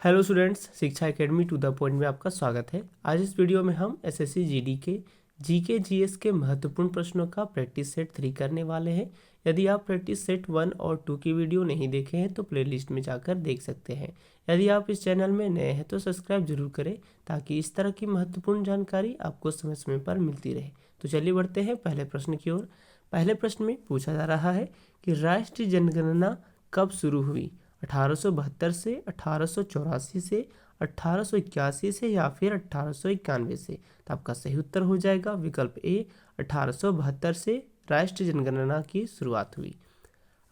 Hello students, शिक्षा academy to the point में आपका स्वागत है। आज इस वीडियो में हम एसएससी जीडी के जीके जीएस के महत्वपूर्ण प्रश्नों का प्रैक्टिस सेट 3 करने वाले हैं। यदि आप प्रैक्टिस सेट 1 और 2 की वीडियो नहीं देखे हैं तो प्लेलिस्ट में जाकर देख सकते हैं। यदि आप इस चैनल में नए हैं तो सब्सक्राइब जरूर करें ताकि इस तरह की महत्वपूर्ण जानकारी आपको समय समय पर मिलती रहे। तो चलिए बढ़ते हैं पहले प्रश्न की ओर। पहले प्रश्न में पूछा जा रहा है कि राष्ट्रीय जनगणना कब शुरू हुई? 1872 से, 1884 से, 1881 से या फिर 1891 से? तो आपका सही उत्तर हो जाएगा विकल्प ए, 1872 से राष्ट्रीय जनगणना की शुरुआत हुई।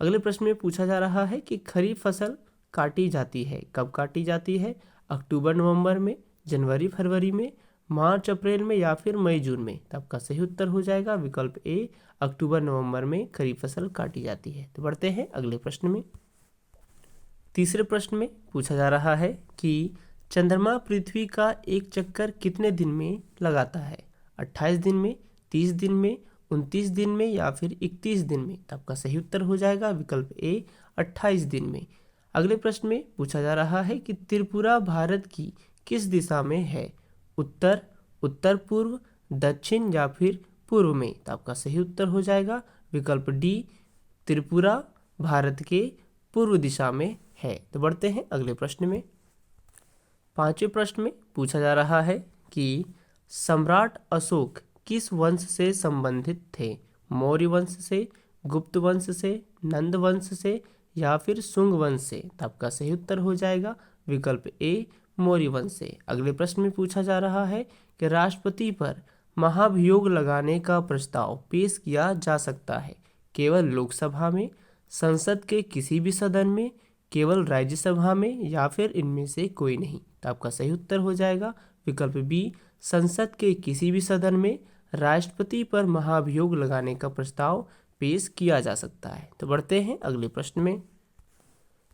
अगले प्रश्न में पूछा जा रहा है कि खरीफ फसल काटी जाती है, कब काटी जाती है? अक्टूबर नवंबर में, जनवरी फरवरी में, मार्च अप्रैल में या फिर मई जून में? तो आपका सही उत्तर हो जाएगा विकल्प ए, अक्टूबर नवंबर में खरीफ फसल काटी जाती है। तो बढ़ते हैं अगले प्रश्न में। तीसरे प्रश्न में पूछा जा रहा है कि चंद्रमा पृथ्वी का एक चक्कर कितने दिन में लगाता है? 28 दिन में, 30 दिन में, 29 दिन में या फिर 31 दिन में? तो आपका सही उत्तर हो जाएगा विकल्प ए, 28 दिन में। अगले प्रश्न में पूछा जा रहा है कि त्रिपुरा भारत की किस दिशा में है? उत्तर, उत्तर पूर्व, दक्षिण या फिर पूर्व में? तो आपका सही उत्तर हो जाएगा विकल्प डी, त्रिपुरा भारत के पूर्व दिशा में है। तो बढ़ते हैं अगले प्रश्न में। पांचवें प्रश्न में पूछा जा रहा है कि सम्राट अशोक किस वंश से संबंधित थे? मौर्य वंश से, गुप्त वंश से, नंद वंश से या फिर शुंग वंश से? तो आपका सही उत्तर हो जाएगा विकल्प ए, मौर्य वंश से। अगले प्रश्न में पूछा जा रहा है कि राष्ट्रपति पर महाभियोग लगाने का प्रस्ताव पेश किया जा सकता है केवल लोकसभा में, संसद के किसी भी सदन में, केवल राज्यसभा में या फिर इनमें से कोई नहीं? तो आपका सही उत्तर हो जाएगा विकल्प बी, संसद के किसी भी सदन में राष्ट्रपति पर महाभियोग लगाने का प्रस्ताव पेश किया जा सकता है। तो बढ़ते हैं अगले प्रश्न में।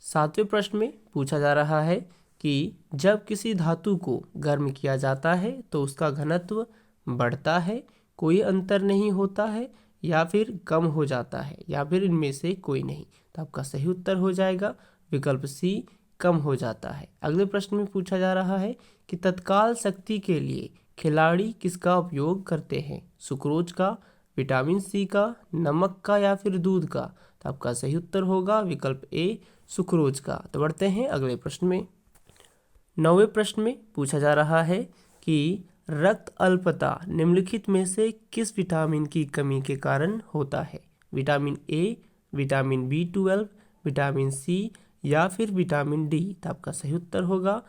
सातवें प्रश्न में पूछा जा रहा है कि जब किसी धातु को गर्म किया जाता है तो उसका घनत्व बढ़ता है, कोई अंतर नहीं होता है या फिर कम हो जाता है या फिर इनमें से कोई नहीं? तो आपका सही उत्तर हो जाएगा विकल्प सी, कम हो जाता है। अगले प्रश्न में पूछा जा रहा है कि तत्काल शक्ति के लिए खिलाड़ी किसका उपयोग करते हैं? सुक्रोज का, विटामिन सी का, नमक का या फिर दूध का? तो आपका सही उत्तर होगा विकल्प ए, सुक्रोज का। तो बढ़ते हैं अगले प्रश्न में। 9वें प्रश्न में पूछा जा रहा है कि रक्त अल्पता निम्नलिखित में से किस विटामिन की कमी के कारण होता है? विटामिन ए, विटामिन बी12, विटामिन सी या फिर विटामिन डी? तो आपका सही उत्तर होगा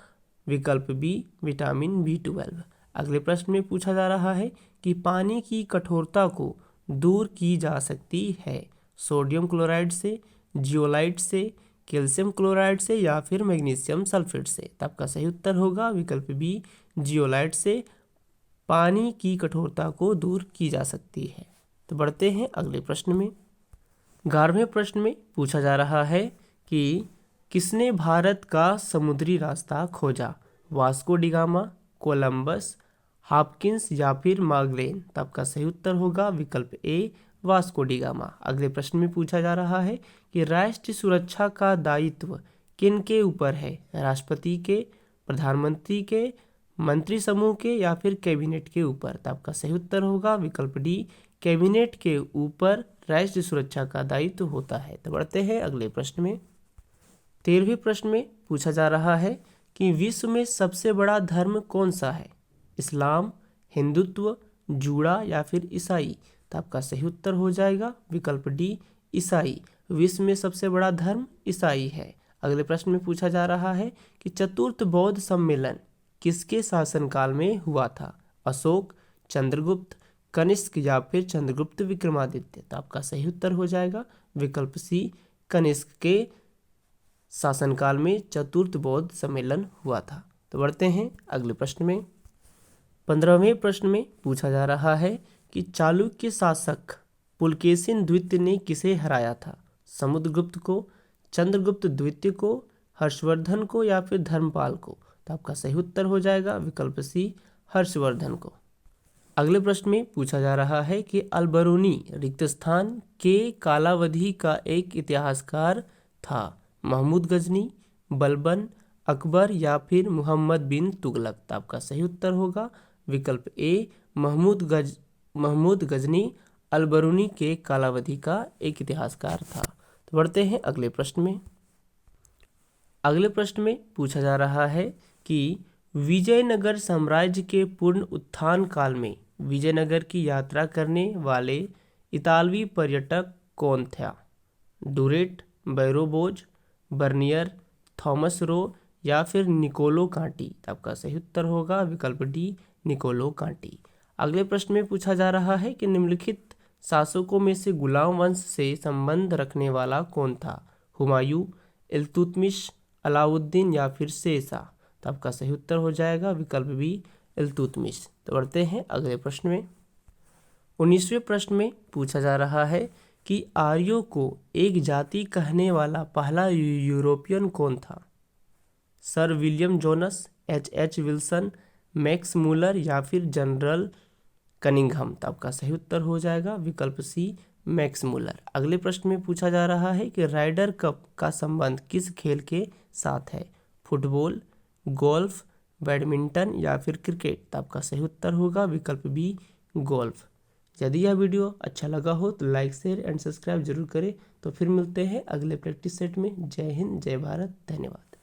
विकल्प बी, विटामिन बी12। अगले प्रश्न में पूछा जा रहा है कि पानी की कठोरता को दूर की जा सकती है सोडियम क्लोराइड से, जियोलाइट से, कैल्शियम क्लोराइड से या फिर मैग्नीशियम सल्फेट से? तो आपका सही उत्तर होगा विकल्प बी, जियोलाइट से पानी की कठोरता को दूर की जा सकती है। तो बढ़ते हैं अगले प्रश्न में। 11वें प्रश्न में पूछा जा रहा है कि किसने भारत का समुद्री रास्ता खोजा? वास्को डिगामा, कोलंबस, हॉपकिंस या फिर मैगेलन? तो आपका सही उत्तर होगा विकल्प ए, वास्को डिगामा। अगले प्रश्न में पूछा जा रहा है कि राष्ट्रीय सुरक्षा का दायित्व किन के ऊपर है? राष्ट्रपति के, प्रधानमंत्री के, मंत्री समूह के या फिर कैबिनेट के ऊपर? तो आपका सही उत्तर होगा विकल्प डी, कैबिनेट के ऊपर राष्ट्रीय सुरक्षा का दायित्व होता है। तो बढ़ते हैं अगले प्रश्न में। 13वें प्रश्न में पूछा जा रहा है कि विश्व में सबसे बड़ा धर्म कौन सा है? इस्लाम, हिंदुत्व, जूड़ा या फिर ईसाई? तो आपका सही उत्तर हो जाएगा विकल्प डी, ईसाई। विश्व में सबसे बड़ा धर्म ईसाई है। अगले प्रश्न में पूछा जा रहा है कि चतुर्थ बौद्ध सम्मेलन किसके शासनकाल में हुआ था? अशोक, चंद्रगुप्त, कनिष्क या फिर चंद्रगुप्त विक्रमादित्य? तो आपका सही उत्तर हो जाएगा विकल्प सी, कनिष्क के शासनकाल में चतुर्थ बौद्ध सम्मेलन हुआ था। तो बढ़ते हैं अगले प्रश्न में। 15वें प्रश्न में पूछा जा रहा है कि चालुक्य शासक पुलकेशिन द्वितीय ने किसे हराया था? समुद्रगुप्त को, चंद्रगुप्त द्वितीय को, हर्षवर्धन को या फिर धर्मपाल को? तो आपका सही उत्तर हो जाएगा विकल्प सी, हर्षवर्धन को। अगले प्रश्न में पूछा जा रहा है कि अलबरूनी रिक्त स्थान के कालावधि का एक इतिहासकार था? महमूद गजनी, बलबन, अकबर या फिर मोहम्मद बिन तुगलक। तो आपका सही उत्तर होगा विकल्प ए महमूद गजनी अलबरूनी के कालावधि का एक इतिहासकार था। तो बढ़ते हैं अगले प्रश्न में। अगले प्रश्न में पूछा जा रहा है कि विजयनगर साम्राज्य के पूर्ण उत्थान काल में विजयनगर की यात्रा करने वाले इतालवी पर्यटक कौन था? डुरेट, बैरोबोज, बर्नियर, थॉमस रो या फिर निकोलो कांटी। आपका सही उत्तर होगा विकल्प डी निकोलो कांटी। अगले प्रश्न में पूछा जा रहा है कि निम्नलिखित शासकों में से गुलाम वंश से संबंध रखने वाला कौन था? हुमायूं, इल्तुतमिश, अलाउद्दीन या फिर शेरशाह। तो आपका सही उत्तर हो जाएगा विकल्प बी इल्तुतमिश। तो बढ़ते हैं अगले प्रश्न में। 19वें प्रश्न में पूछा जा रहा है कि आर्यों को एक जाति कहने वाला पहला यूरोपियन कौन था? Sir William Jonas, H Wilson, Max Muller या फिर जनरल कनिंघम। तो आपका सही उत्तर हो जाएगा विकल्प सी मैक्स मूलर। अगले प्रश्न में पूछा जा रहा है कि राइडर कप का संबंध किस खेल के साथ है? फुटबॉल, गोल्फ, बैडमिंटन या फिर क्रिकेट। तो आपका सही उत्तर होगा विकल्प बी गोल्फ। यदि यह वीडियो अच्छा लगा हो तो लाइक, शेयर एंड सब्सक्राइब जरूर करें। तो फिर मिलते हैं अगले प्रैक्टिस सेट में। जय हिंद, जय भारत, धन्यवाद।